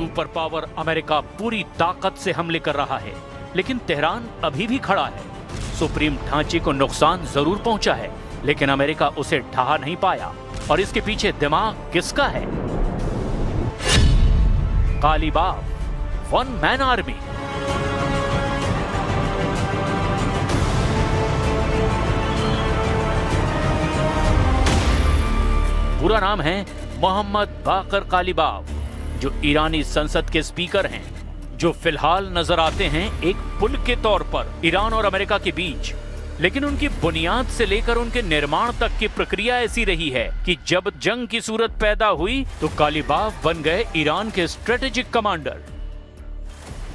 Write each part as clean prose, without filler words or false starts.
Super power America पूरी ताकत से हमले कर रहा है, लेकिन तेहरान अभी भी खड़ा है। सुप्रीम ढांचे को नुकसान जरूर पहुंचा है, लेकिन अमेरिका उसे ढहा नहीं पाया। और इसके पीछे दिमाग किसका है? कालीबाफ, वन मैन आर्मी। पूरा नाम है मोहम्मद बाकर कालीबाफ, जो ईरानी संसद के स्पीकर हैं, जो फिलहाल नजर आते हैं एक पुल के तौर पर ईरान और अमेरिका के बीच। लेकिन उनकी बुनियाद से लेकर उनके निर्माण तक की प्रक्रिया ऐसी रही है कि जब जंग की सूरत पैदा हुई तो कालीबाफ बन गए ईरान के strategic commander.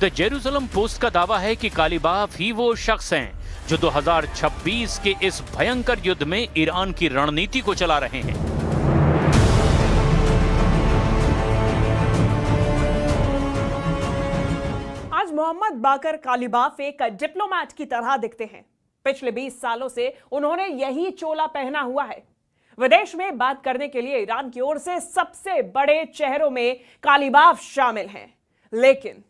The Jerusalem post का दावा है कि कालीबाफ ही वो शख्स हैं जो 2026 के इस भयंकर युद्ध में ईरान की रणनीति को चला रहे हैं। आज मोहम्मद बाकर कालीबाफ एक डिप्लोमैट की तरह दिखते हैं। पिछले 20 सालों से उन्होंने यही चोला पहना हुआ है। विदेश में बात करने के लिए ईरान की ओर से सबसे बड़े चेहरों में कालीबाफ शामिल हैं, लेकिन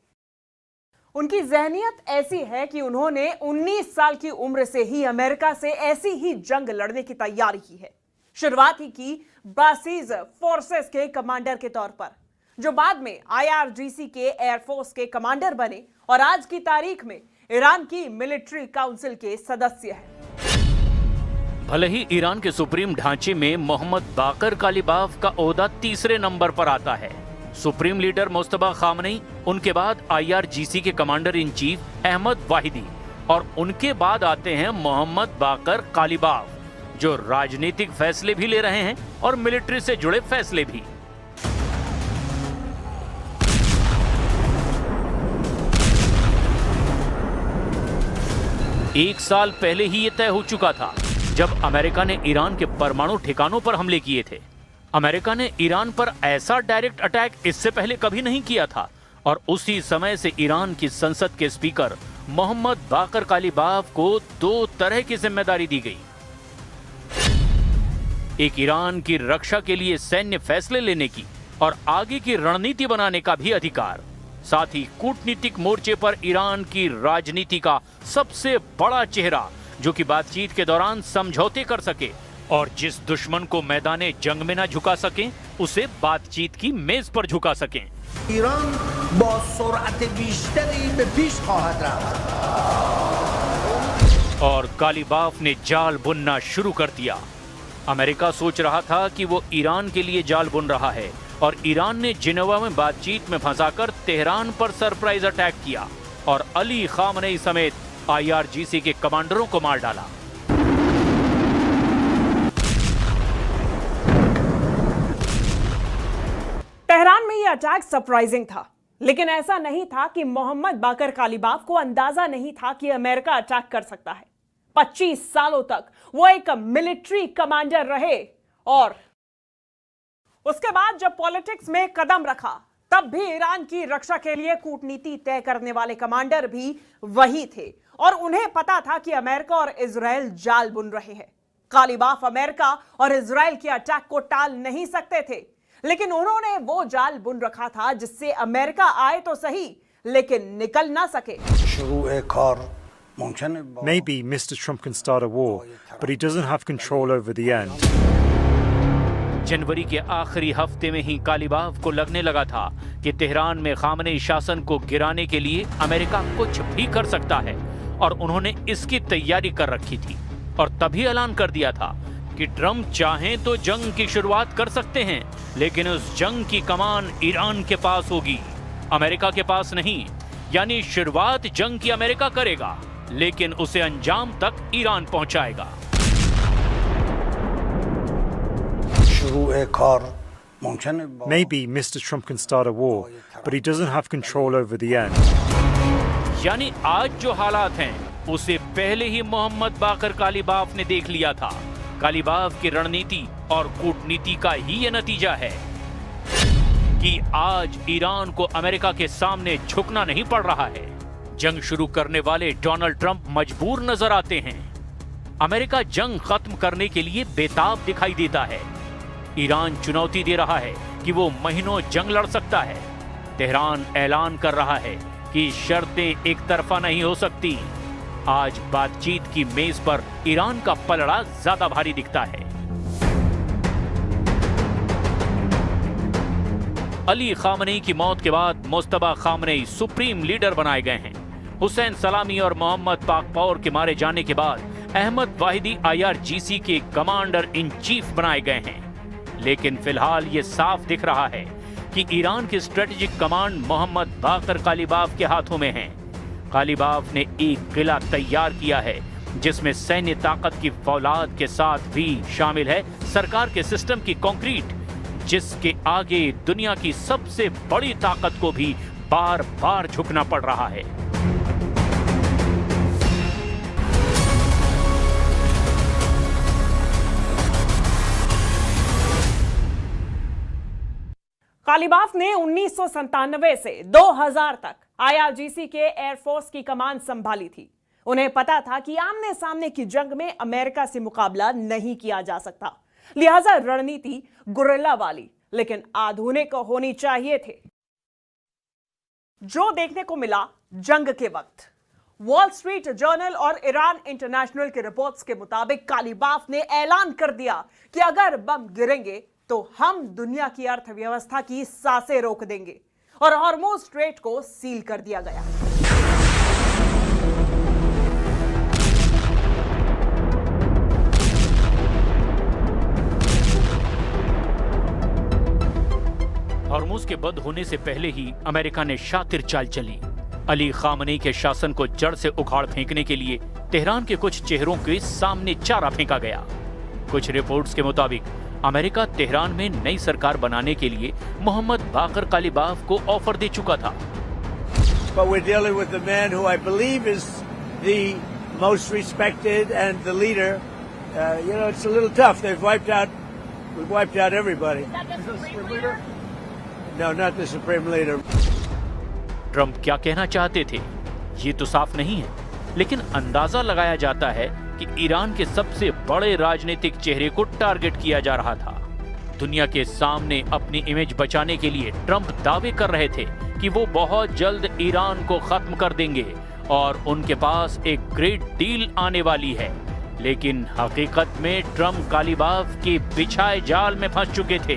उनकी जहनियत ऐसी है कि उन्होंने 19 साल की उम्र से ही अमेरिका से ऐसी ही जंग लड़ने की तैयारी की है। शुरुआत ही की बासीज फोर्सेस के कमांडर के तौर पर, जो बाद में IRGC के एयरफोर्स के कमांडर बने और आज की तारीख में ईरान की मिलिट्री काउंसिल के सदस्य हैं। भले ही ईरान के सुप्रीम ढांचे में मोहम्मद बाकर कालीबाफ का ओहदा तीसरे नंबर पर आता है। सुप्रीम लीडर मुस्तफा खामनेई, उनके बाद IRGC के commander in chief Ahmad Vahidi और उनके बाद आते हैं मोहम्मद बाकर कालीबाफ, जो राजनीतिक फैसले भी ले रहे हैं और मिलिट्री से जुड़े फैसले भी। एक साल पहले ही यह तय हो चुका था जब अमेरिका ने ईरान के परमाणु ठिकानों पर हमले किए थे। अमेरिका ने ईरान पर ऐसा डायरेक्ट अटैक इससे पहले कभी नहीं किया था और उसी समय से ईरान की संसद के स्पीकर मोहम्मद बाकर कालीबाफ को 2 तरह की जिम्मेदारी दी गई। एक ईरान की रक्षा के लिए सैन्य फैसले लेने की और आगे की रणनीति बनाने का भी अधिकार, साथ ही कूटनीतिक मोर्चे पर ईरान की राजनीति का सबसे बड़ा चेहरा, जो कि बातचीत के दौरान समझौते कर सके और जिस दुश्मन को मैदाने जंग में ना झुका सके उसे बातचीत की मेज पर झुका सकें। ईरान बा सुरअत बीशतरी पे पीछ ख़वाहद रफ्त। और कालीबाफ ने जाल बुनना शुरू कर दिया। अमेरिका सोच रहा था कि वो ईरान के लिए जाल बुन रहा है और ईरान ने जिनेवा में बातचीत में फंसाकर तेहरान पर सरप्राइज अटैक किया और अली खामनेई समेत IRGC के कमांडरों को मार डाला। तेहरान में यह अटैक सरप्राइजिंग था, लेकिन ऐसा नहीं था कि मोहम्मद बाकर कालीबाफ को अंदाजा नहीं था कि अमेरिका अटैक कर सकता है। 25 सालों तक वो एक मिलिट्री कमांडर रहे और उसके बाद जब पॉलिटिक्स में कदम रखा तब भी ईरान की रक्षा के लिए कूटनीति तय करने वाले कमांडर भी वही थे और उन्हें पता था कि अमेरिका और इजराइल जाल बुन रहे हैं। कालीबाफ अमेरिका और इजराइल के अटैक को टाल नहीं सकते थे, लेकिन उन्होंने वो जाल बुन रखा था जिससे अमेरिका आए तो सही लेकिन निकल ना सके। Maybe Mr. Trump can start a war, but he doesn't have control over the end. जनवरी के आखिरी हफ्ते में ही कालीबाफ को लगने लगा था कि तेहरान में खामनेई शासन को गिराने के लिए अमेरिका कुछ भी कर सकता है और उन्होंने इसकी तैयारी कर रखी थी। और तभी ऐलान कर दिया था कि ट्रम्प चाहें तो जंग की शुरुआत कर सकते हैं, लेकिन उस जंग की कमान ईरान के पास होगी, अमेरिका के पास नहीं। यानी शुरुआत जंग की अमेरिका करेगा, लेकिन उसे अंजाम तक ईरान पहुंचाएगा। Maybe Mr. Trump can start a war, but he doesn't have control over the end. यानी आज जो हालात हैं उसे पहले ही मोहम्मद बाकर कालीबाफ ने देख लिया था। कालीबाफ की रणनीति और कूटनीति का ही ये नतीजा है कि आज ईरान को अमेरिका के सामने झुकना नहीं पड़ रहा है। जंग शुरू करने वाले डोनाल्ड ट्रंप मजबूर नजर आते हैं। अमेरिका जंग खत्म करने के लिए बेताब दिखाई देता है। ईरान चुनौती दे रहा है कि वो महीनों जंग लड़ सकता है। तेहरान ऐलान कर रहा है कि शर्तें एक तरफा नहीं हो सकती। आज बातचीत की मेज पर ईरान का पलड़ा ज्यादा भारी दिखता है। अली खामनेई की मौत के बाद मुस्तफा खामनेई सुप्रीम लीडर बनाए गए हैं। हुसैन सलामी और मोहम्मद पाकपौर के मारे जाने के बाद अहमद वाहिदी IRGC के कमांडर इन चीफ बनाए गए हैं। लेकिन फिलहाल ये साफ दिख रहा है कि ईरान की स्ट्रेटेजिक कमांड मोहम्मद बाकर कालिबाफ के हाथों में है। कालिबाफ ने एक किला तैयार किया है जिसमें सैन्य ताकत की फौलाद के साथ भी शामिल है सरकार के सिस्टम की कंक्रीट, जिसके आगे दुनिया की सबसे बड़ी ताकत को भी बार बार झुकना पड़ रहा है। कालिबाफ ने 1997 से 2000 तक IRGC के एयरफोर्स की कमान संभाली थी। उन्हें पता था कि आमने सामने की जंग में अमेरिका से मुकाबला नहीं किया जा सकता, लिहाजा रणनीति गुरिल्ला वाली लेकिन आधुनिक होनी चाहिए थे। जो देखने को मिला जंग के वक्त, वॉल स्ट्रीट जर्नल और ईरान इंटरनेशनल के रिपोर्ट्स के मुताबिक कालिबाफ ने ऐलान कर दिया कि अगर बम गिरेंगे तो हम दुनिया की अर्थव्यवस्था की सांसें रोक देंगे, और हॉर्मुज स्ट्रेट को सील कर दिया गया। हॉर्मुज के बंद होने से पहले ही अमेरिका ने शातिर चाल चली। अली खामनेई के शासन को जड़ से उखाड़ फेंकने के लिए तेहरान के कुछ चेहरों के सामने चारा फेंका गया। कुछ रिपोर्ट्स के मुताबिक अमेरिका तेहरान में नई सरकार बनाने के लिए मोहम्मद बाकर कालिबाफ को ऑफर दे चुका था। But we're dealing with the man who I believe is the most respected and the leader. You know, it's a little tough. We've wiped out everybody. Is that the supreme leader? No, not the supreme leader. Trump क्या कहना चाहते थे ये तो साफ नहीं है, लेकिन अंदाजा लगाया जाता है कि ईरान के सबसे बड़े राजनीतिक चेहरे को टारगेट किया जा रहा था। दुनिया के सामने अपनी इमेज बचाने के लिए ट्रंप दावे कर रहे थे कि वो बहुत जल्द ईरान को खत्म कर देंगे और उनके पास एक ग्रेट डील आने वाली है। लेकिन हकीकत में ट्रंप कालिबाफ के बिछाए जाल में फंस चुके थे।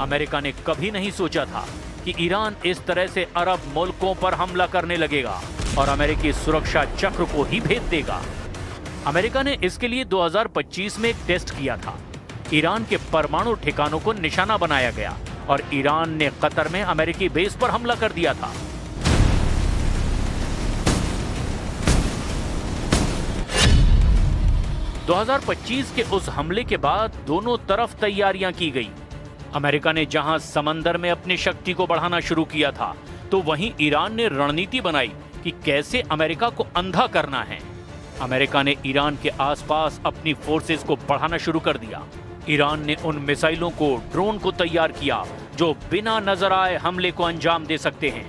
अमेरिका ने कभी नहीं सोचा था कि ईरान इस तरह से अरब मुल्कों पर हमला करने लगेगा और अमेरिकी सुरक्षा चक्र को ही भेद देगा। अमेरिका ने इसके लिए 2025 में एक टेस्ट किया था। ईरान के परमाणु ठिकानों को निशाना बनाया गया और ईरान ने कतर में अमेरिकी बेस पर हमला कर दिया था। – 2025 के उस हमले के बाद दोनों तरफ तैयारियां की गई। अमेरिका ने जहां समंदर में अपनी शक्ति को बढ़ाना शुरू किया था, तो वहीं ईरान ने रणनीति बनाई कि कैसे अमेरिका को अंधा करना है। अमेरिका ने ईरान के आसपास अपनी फोर्सेस को बढ़ाना शुरू कर दिया। ईरान ने उन मिसाइलों को, ड्रोन को तैयार किया जो बिना नजर आए हमले को अंजाम दे सकते हैं।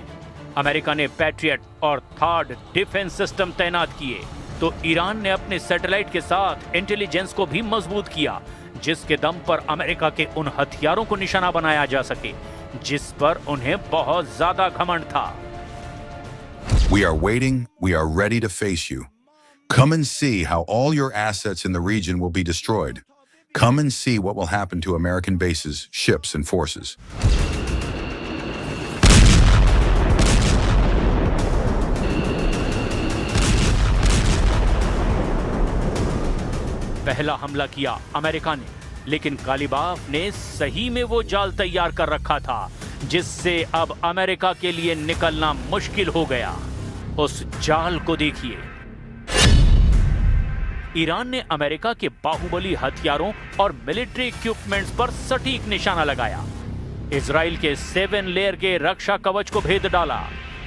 अमेरिका ने पैट्रियट और थर्ड डिफेंस सिस्टम तैनात किए, तो ईरान ने अपने सैटेलाइट के साथ इंटेलिजेंस को भी मजबूत किया, जिसके दम पर अमेरिका के उन हथियारों को निशाना बनाया जा सके जिस पर उन्हें बहुत ज्यादा घमंड था। We are waiting, we are ready to face you. Come and see how all your assets in the region will be destroyed. Come and see what will happen to American bases, ships, and forces. पहला हमला किया America ने, लेकिन कालिबाफ ने सही में वो जाल तैयार कर रखा था जिससे अब अमेरिका के लिए निकलना मुश्किल हो गया। उस जाल को देखिए। ईरान ने अमेरिका के बाहुबली हथियारों और मिलिट्री इक्विपमेंट्स पर सटीक निशाना लगाया। इजराइल के 7 लेयर के रक्षा कवच को भेद डाला।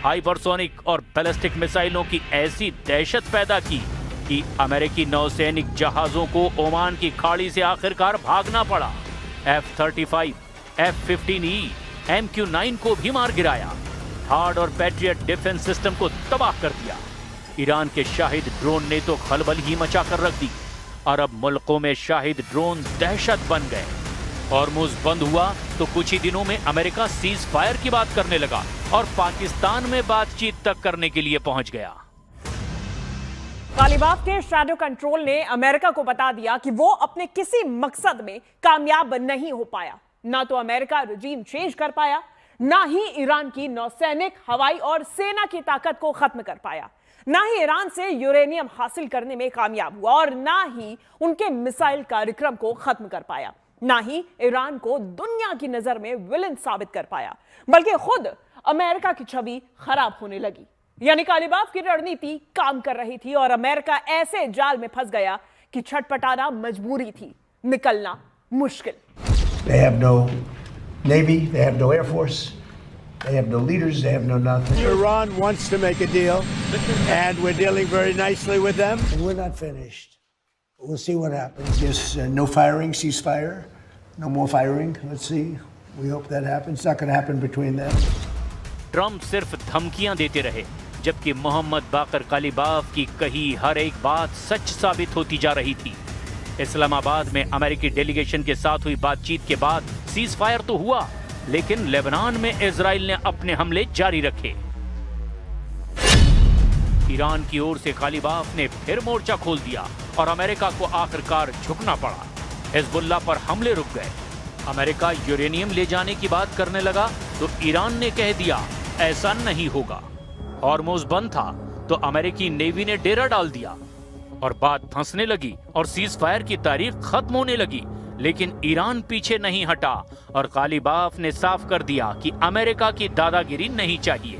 हाइपरसोनिक और बैलिस्टिक मिसाइलों की ऐसी दहशत पैदा की कि अमेरिकी नौसैनिक जहाजों को ओमान की खाड़ी से आखिरकार भागना पड़ा। F-35, F-15E, MQ-9 को भी मार गिराया। हार्ड और पैट्रियट डिफेंस सिस्टम को तबाह कर दिया। ईरान के शाहिद ड्रोन ने तो खलबल ही मचा कर रख दी। अरब मुल्कों में शाहिद ड्रोन दहशत बन गए। हॉर्मुज़ बंद हुआ तो कुछ ही दिनों में अमेरिका सीज फायर की बात करने लगा और पाकिस्तान में बातचीत तक करने के लिए पहुंच गया। कालीबाफ के शैडो कंट्रोल ने अमेरिका को बता दिया कि वो अपने किसी मकसद में कामयाब नहीं हो पाया। ना तो अमेरिका रजीम चेंज कर पाया, ना ही ईरान की नौसैनिक, हवाई और सेना की ताकत को खत्म कर पाया, ना ही ईरान से यूरेनियम हासिल करने में कामयाब हुआ और ना ही उनके मिसाइल कार्यक्रम को खत्म कर पाया, ना ही ईरान को दुनिया की नजर में विलन साबित कर पाया, बल्कि खुद अमेरिका की छवि खराब होने लगी। यानी कालीबाफ की रणनीति काम कर रही थी और अमेरिका ऐसे जाल में फंस गया कि छटपटाना मजबूरी थी, निकलना मुश्किल। They have no navy, they have no air force, they have no leaders, they have no nothing. Iran wants to make a deal, and we're dealing very nicely with them. And we're not finished. We'll see what happens. Yes, no firing, ceasefire, no more firing. Let's see. We hope that happens. It's not going to happen between them. Trump सिर्फ धमकियां देते रहे, जबकि मोहम्मद बाकर कालीबाफ की कही हर एक बात सच साबित होती जा रही थी। इस्लामाबाद में अमेरिकी डेलीगेशन के साथ हुई बातचीत के बाद सीज फायर तो हुआ, लेकिन लेबनान में इजराइल ने अपने हमले जारी रखे। ईरान की ओर से कालीबाफ ने फिर मोर्चा खोल दिया और अमेरिका को आखिरकार झुकना पड़ा। हिजबुल्लाह पर हमले रुक गए। अमेरिका यूरेनियम ले जाने की बात करने लगा तो ईरान ने कह दिया ऐसा नहीं होगा। हॉर्मुज़ बंद था तो अमेरिकी नेवी ने डेरा डाल दिया और बात फंसने लगी और सीज फायर की तारीख खत्म होने लगी। लेकिन ईरान पीछे नहीं हटा और कालीबाफ ने साफ कर दिया कि अमेरिका की दादागिरी नहीं चाहिए।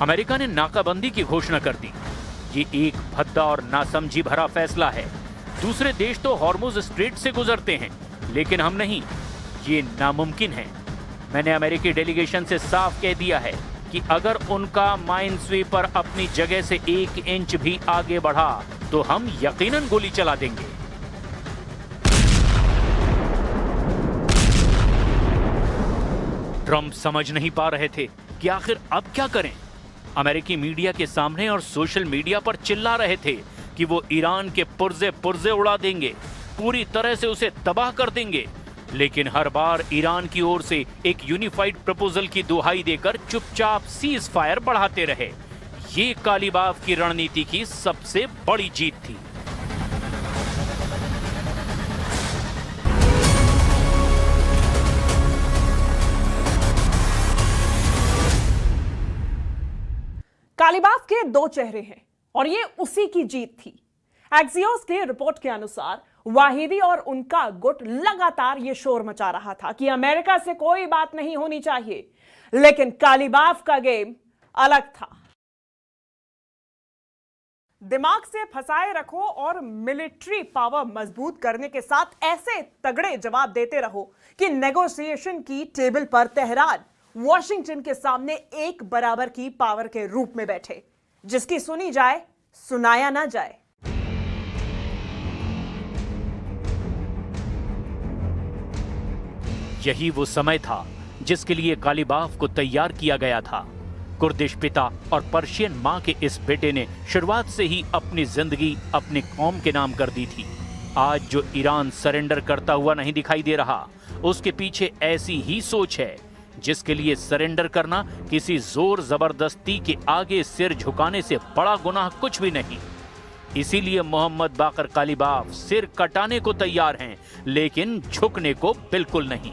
अमेरिका ने नाकाबंदी की घोषणा कर दी। ये एक भद्दा और नासमझी भरा फैसला है। दूसरे देश तो हॉर्मुज़ स्ट्रेट से गुजरते हैं, लेकिन हम नहीं। ये नामुमकिन है। मैंने अमेरिकी डेलीगेशन से साफ कह दिया है कि अगर उनका माइन स्वीपर अपनी जगह से 1 इंच भी आगे बढ़ा तो हम यकीनन गोली चला देंगे। ट्रंप समझ नहीं पा रहे थे कि आखिर अब क्या करें। अमेरिकी मीडिया के सामने और सोशल मीडिया पर चिल्ला रहे थे कि वो ईरान के पुर्जे पुर्जे उड़ा देंगे, पूरी तरह से उसे तबाह कर देंगे। लेकिन हर बार ईरान की ओर से एक यूनिफाइड प्रपोजल की दुहाई देकर चुपचाप सीज फायर बढ़ाते रहे। ये कालीबाफ की रणनीति की सबसे बड़ी जीत थी। कालीबाफ के 2 चेहरे हैं और ये उसी की जीत थी। एक्सियोस की रिपोर्ट के अनुसार वाहिदी और उनका गुट लगातार ये शोर मचा रहा था कि अमेरिका से कोई बात नहीं होनी चाहिए, लेकिन कालीबाफ का गेम अलग था। दिमाग से फंसाए रखो और मिलिट्री पावर मजबूत करने के साथ ऐसे तगड़े जवाब देते रहो कि नेगोशिएशन की टेबल पर तेहरान वॉशिंगटन के सामने एक बराबर की पावर के रूप में बैठे, जिसकी सुनी जाए सुनाया ना जाए। यही वो समय था जिसके लिए कालीबाफ को तैयार किया गया था। कुर्दिश पिता और पर्शियन मां के इस बेटे ने शुरुआत से ही अपनी जिंदगी अपने कौम के नाम कर दी थी। आज जो ईरान सरेंडर करता हुआ नहीं दिखाई दे रहा, उसके पीछे ऐसी ही सोच है जिसके लिए सरेंडर करना किसी जोर जबरदस्ती के आगे सिर झुकाने से बड़ा गुनाह कुछ भी नहीं। इसीलिए मोहम्मद बाकर कालीबाफ सिर कटाने को तैयार हैं, लेकिन झुकने को बिल्कुल नहीं।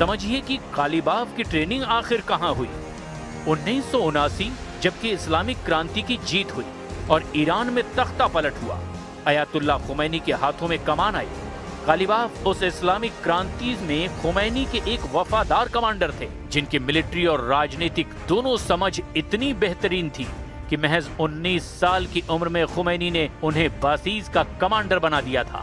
समझिए कि कालीबाफ की ट्रेनिंग आखिर कहां हुई। 1979 जबकि इस्लामिक क्रांति की जीत हुई और ईरान में तख्ता पलट हुआ, अयातुल्ला खुमैनी के हाथों में कमान आई। कालीबाफ उस इस्लामिक क्रांति में खुमैनी के एक वफादार कमांडर थे जिनकी मिलिट्री और राजनीतिक दोनों समझ इतनी बेहतरीन थी कि महज 19 साल की उम्र में खुमैनी ने उन्हें बासीज का कमांडर बना दिया था।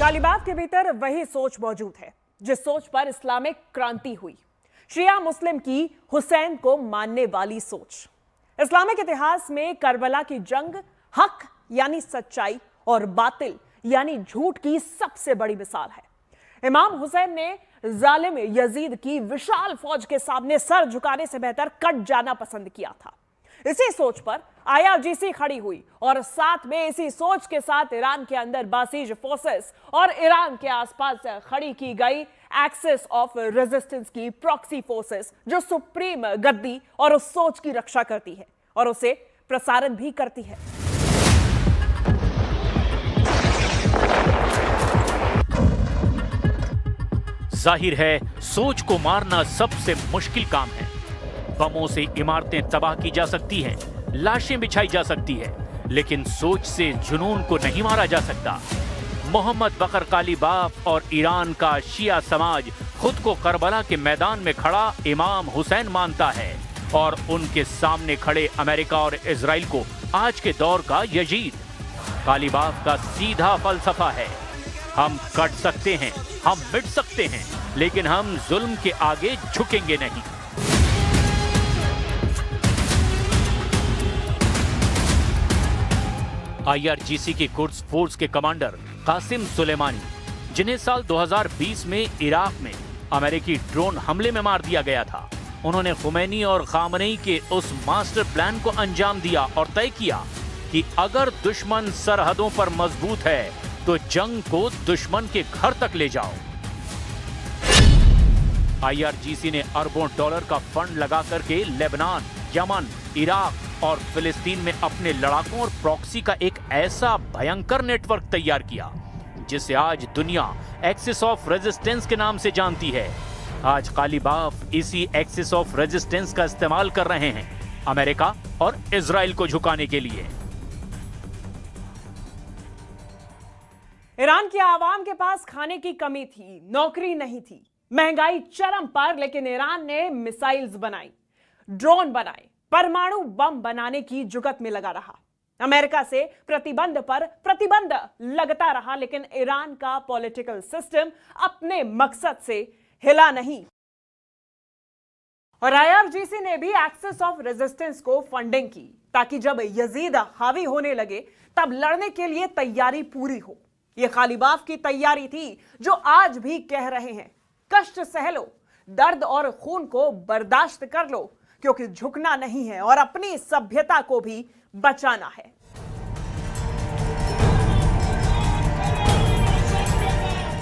कालीबाफ के भीतर वही सोच मौजूद है जिस सोच पर इस्लामिक क्रांति हुई, शिया मुस्लिम की हुसैन को मानने वाली सोच। इस्लामिक इतिहास में करबला की जंग हक यानी सच्चाई और बातिल यानी झूठ की सबसे बड़ी मिसाल है। इमाम हुसैन ने जालिम यजीद की विशाल फौज के सामने सर झुकाने से बेहतर कट जाना पसंद किया था। इसी सोच पर IRGC खड़ी हुई और साथ में इसी सोच के साथ ईरान के अंदर बासीज फोर्सेस और ईरान के आसपास खड़ी की गई एक्सिस ऑफ रेजिस्टेंस की प्रॉक्सी फोर्सेस, जो सुप्रीम गद्दी और उस सोच की रक्षा करती है और उसे प्रसारण भी करती है। जाहिर है सोच को मारना सबसे मुश्किल काम है। बमों से इमारतें तबाह की जा सकती हैं, लाशें बिछाई जा सकती है, लेकिन सोच से जुनून को नहीं मारा जा सकता। मोहम्मद बकर कालीबाफ और ईरान का शिया समाज खुद को करबला के मैदान में खड़ा इमाम हुसैन मानता है और उनके सामने खड़े अमेरिका और इजराइल को आज के दौर का यजीद। कालीबाफ का सीधा फलसफा है, हम कट सकते हैं, हम मिट सकते हैं, लेकिन हम जुल्म के आगे झुकेंगे नहीं। IRGC की कुड्स फोर्स के कमांडर कासिम सुलेमानी, जिन्हें साल 2020 में इराक में अमेरिकी ड्रोन हमले में मार दिया गया था, उन्होंने खुमैनी और खामनेई के उस मास्टर प्लान को अंजाम दिया और तय किया कि अगर दुश्मन सरहदों पर मजबूत है तो जंग को दुश्मन के घर तक ले जाओ। IRGC ने अरबों डॉलर का फंड लगा करके लेबनान, यमन, इराक और फिलिस्तीन में अपने लड़ाकों और प्रॉक्सी का एक ऐसा भयंकर नेटवर्क तैयार किया जिसे आज दुनिया एक्सिस ऑफ रेजिस्टेंस के नाम से जानती है। आज कालीबाफ इसी एक्सिस ऑफ रेजिस्टेंस का इस्तेमाल कर रहे हैं अमेरिका और इजराइल को झुकाने के लिए। ईरान की आवाम के पास खाने की कमी थी, नौकरी नहीं थी, महंगाई चरम पर, लेकिन ईरान ने मिसाइल्स बनाई, ड्रोन बनाए, परमाणु बम बनाने की जुगत में लगा रहा। अमेरिका से प्रतिबंध पर प्रतिबंध लगता रहा, लेकिन ईरान का पॉलिटिकल सिस्टम अपने मकसद से हिला नहीं। और IRGC ने भी एक्सिस ऑफ रेजिस्टेंस को फंडिंग की ताकि जब यजीद हावी होने लगे तब लड़ने के लिए तैयारी पूरी हो। यह कालीबाफ की तैयारी थी जो आज भी कह रहे हैं, कष्ट सह लो, दर्द और खून को बर्दाश्त कर लो, क्योंकि झुकना नहीं है और अपनी सभ्यता को भी बचाना है।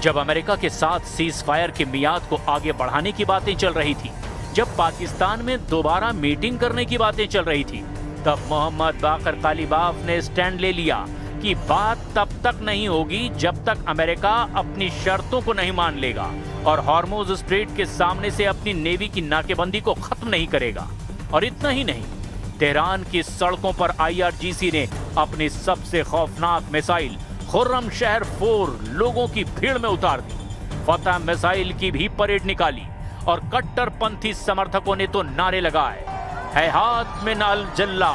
जब अमेरिका के साथ सीज फायर की मियाद को आगे बढ़ाने की बातें चल रही थी, जब पाकिस्तान में दोबारा मीटिंग करने की बातें चल रही थी, तब मोहम्मद बाकर कालिबाफ ने स्टैंड ले लिया कि बात तब तक नहीं होगी जब तक अमेरिका अपनी शर्तों को नहीं मान लेगा और हॉर्मुज स्ट्रेट के सामने से अपनी नेवी की नाकेबंदी को खत्म नहीं करेगा। और इतना ही नहीं, तेहरान की सड़कों पर IRGC ने अपनी सबसे खौफनाक मिसाइल खुर्रम शहर 4 लोगों की भीड़ में उतार दी। फतह मिसाइल की भी परेड निकाली और कट्टरपंथी समर्थकों ने तो नारे लगाए, है हाथ में नाल जल्ला,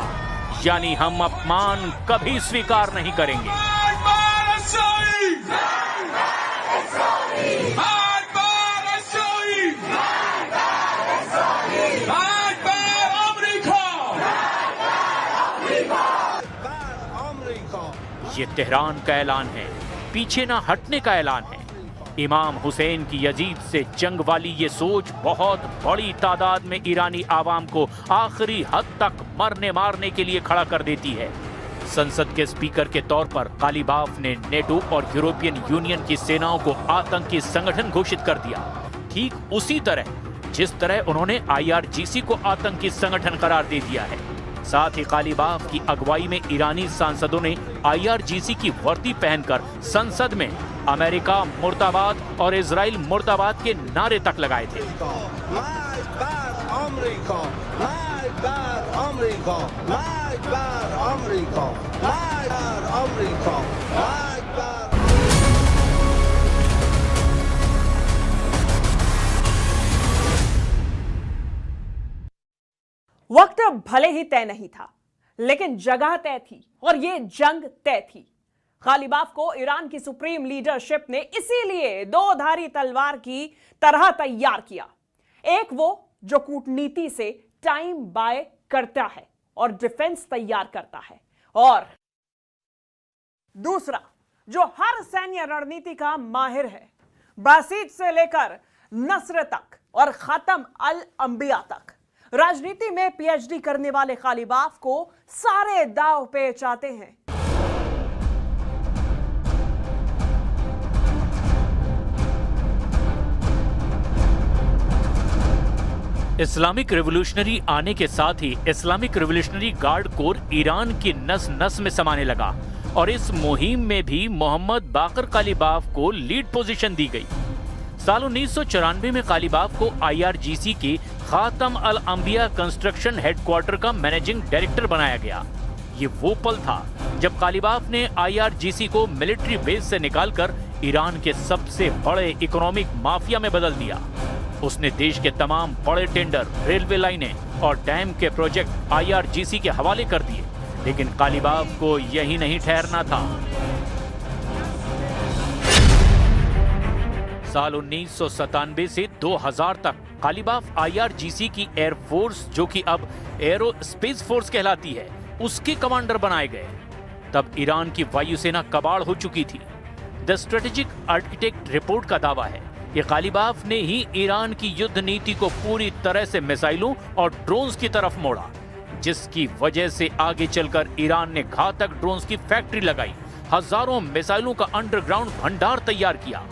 यानी हम अपमान कभी स्वीकार नहीं करेंगे। ये तेहरान का ऐलान है, पीछे ना हटने का ऐलान है। इमाम हुसैन की यजीद से जंग वाली ये सोच बहुत बड़ी तादाद में ईरानी आवाम को आखिरी हद तक मरने मारने के लिए खड़ा कर देती है। संसद के स्पीकर के तौर पर कालिबाफ ने नेटो और यूरोपियन यूनियन की सेनाओं को आतंकी संगठन घोषित कर दिया, ठीक उसी तरह जिस तरह उन्होंने IRGC को आतंकी संगठन करार दे दिया है। साथ ही कालिबाफ की अगुवाई में ईरानी सांसदों ने IRGC की वर्दी पहनकर संसद में अमेरिका मुर्दाबाद और इजराइल मुर्दाबाद के नारे तक लगाए थे। वक्त भले ही तय नहीं था, लेकिन जगह तय थी और ये जंग तय थी। कालिबाफ को ईरान की सुप्रीम लीडरशिप ने इसीलिए दो धारी तलवार की तरह तैयार किया। एक वो जो कूटनीति से टाइम बाय करता है और डिफेंस तैयार करता है, और दूसरा जो हर सैन्य रणनीति का माहिर है, बासीज से लेकर नस्र तक और खत्म अल अंबिया तक। राजनीति में PhD करने वाले कालिबाफ को सारे दांव पेच आते हैं। इस्लामिक रेवोल्यूशनरी आने के साथ ही Islamic Revolutionary Guard Corps Iran की नस नस में समाने लगा और इस मुहिम में भी मोहम्मद बाकर कालिबाफ को लीड पोजीशन दी गई। साल 1994 में कालिबाफ को IRGC के खातम अल अंबिया कंस्ट्रक्शन हेडक्वार्टर का मैनेजिंग डायरेक्टर बनाया गया। ये वो पल था जब कालिबाफ ने IRGC को मिलिट्री बेस से निकालकर ईरान के सबसे बड़े इकोनॉमिक माफिया में बदल दिया। उसने देश के तमाम बड़े टेंडर, रेलवे लाइनें और डैम के प्रोजेक्ट IRGC के हवाले कर दिए। लेकिन कालिबाफ को यही नहीं ठहरना था। साल 1997 से 2000 तक कालिबाफ IRGC की एयरफोर्स, जो कि अब एरो स्पेस फोर्स कहलाती है, उसके कमांडर बनाए गए। तब ईरान की वायुसेना कबाड़ हो चुकी थी। द स्ट्रेटेजिक आर्किटेक्ट रिपोर्ट का दावा है कि कालिबाफ ने ही ईरान की युद्ध नीति को पूरी तरह से मिसाइलों और ड्रोन्स की तरफ मोड़ा, जिसकी वजह से आगे चलकर ईरान ने घातक ड्रोन्स की फैक्ट्री लगाई, हजारों मिसाइलों का अंडरग्राउंड भंडार तैयार किया।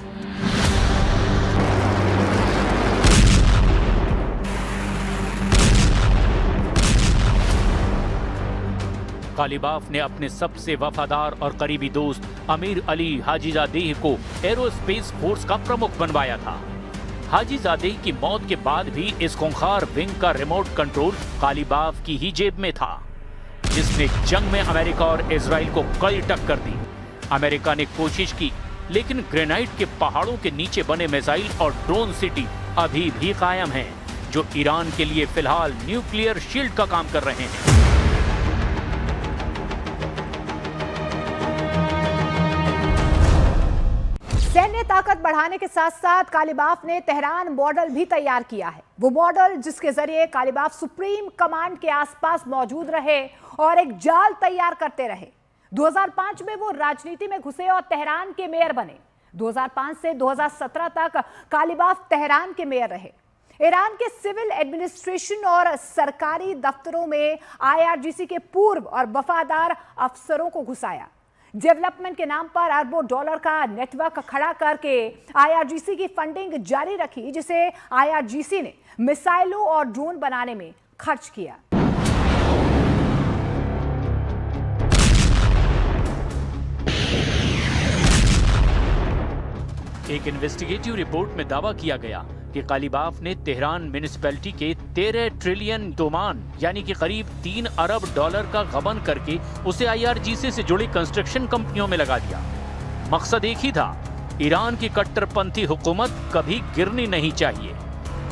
कालिबाफ ने अपने सबसे वफादार और करीबी दोस्त अमीर अली हाजीजादेह को एरोस्पेस फोर्स का प्रमुख बनवाया था। हाजीजादेह की मौत के बाद भी इस खूंखार विंग का रिमोट कंट्रोल कालिबाफ की ही जेब में था, जिसने जंग में अमेरिका और इजराइल को कड़ी टक्कर दी। अमेरिका ने कोशिश की, लेकिन ग्रेनाइट के पहाड़ों के नीचे बने मिसाइल और ड्रोन सिटी अभी भी कायम हैं, जो ईरान के लिए फिलहाल न्यूक्लियर शील्ड का काम कर रहे हैं। सैन्य ताकत बढ़ाने के साथ साथ कालिबाफ ने तेहरान मॉडल भी तैयार किया है। वो मॉडल जिसके जरिए कालिबाफ सुप्रीम कमांड के आसपास मौजूद रहे और एक जाल तैयार करते रहे। 2005 में वो राजनीति में घुसे और तेहरान के मेयर बने। 2005 से 2017 तक कालिबाफ तेहरान के मेयर रहे। ईरान के सिविल एडमिनिस्ट्रेशन और सरकारी दफ्तरों में IRGC के पूर्व और वफादार अफसरों को घुसाया। डेवलपमेंट के नाम पर अरबों डॉलर का नेटवर्क खड़ा करके IRGC की फंडिंग जारी रखी, जिसे IRGC ने मिसाइलों और ड्रोन बनाने में खर्च किया। एक इन्वेस्टिगेटिव रिपोर्ट में दावा किया गया कि कालीबाफ ने तेहरान म्युनिसिपैलिटी के 13 ट्रिलियन तोमान यानी कि करीब 3 अरब डॉलर का गबन करके उसे IRGC से जुड़ी कंस्ट्रक्शन कंपनियों में लगा दिया। मकसद एक ही था, ईरान की कट्टरपंथी हुकूमत कभी गिरनी नहीं चाहिए।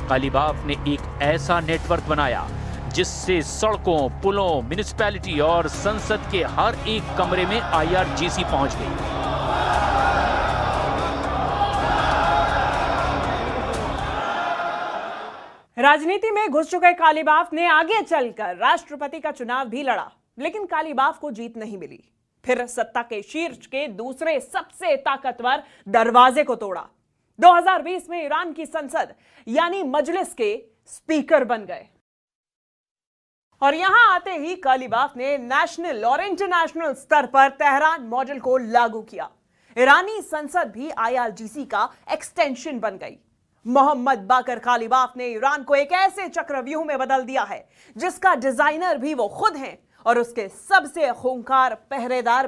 कालीबाफ ने एक ऐसा नेटवर्क बनाया जिससे सड़कों, पुलों, म्युनिसिपैलिटी और संसद के हर एक कमरे में IRGC पहुंच गई। राजनीति में घुस चुके कालीबाफ ने आगे चलकर राष्ट्रपति का चुनाव भी लड़ा, लेकिन कालीबाफ को जीत नहीं मिली। फिर सत्ता के शीर्ष के दूसरे सबसे ताकतवर दरवाजे को तोड़ा। 2020 में ईरान की संसद यानी मजलिस के स्पीकर बन गए और यहां आते ही कालीबाफ ने नेशनल और इंटरनेशनल स्तर पर तेहरान मॉडल को लागू किया। ईरानी संसद भी IRGC का एक्सटेंशन बन गई। मोहम्मद बाकर कालीबाफ ने ईरान को एक ऐसे चक्रव्यूह में बदल दिया है जिसका डिजाइनर भी वो खुद हैं और उसके सबसे खूंखार पहरेदार भी।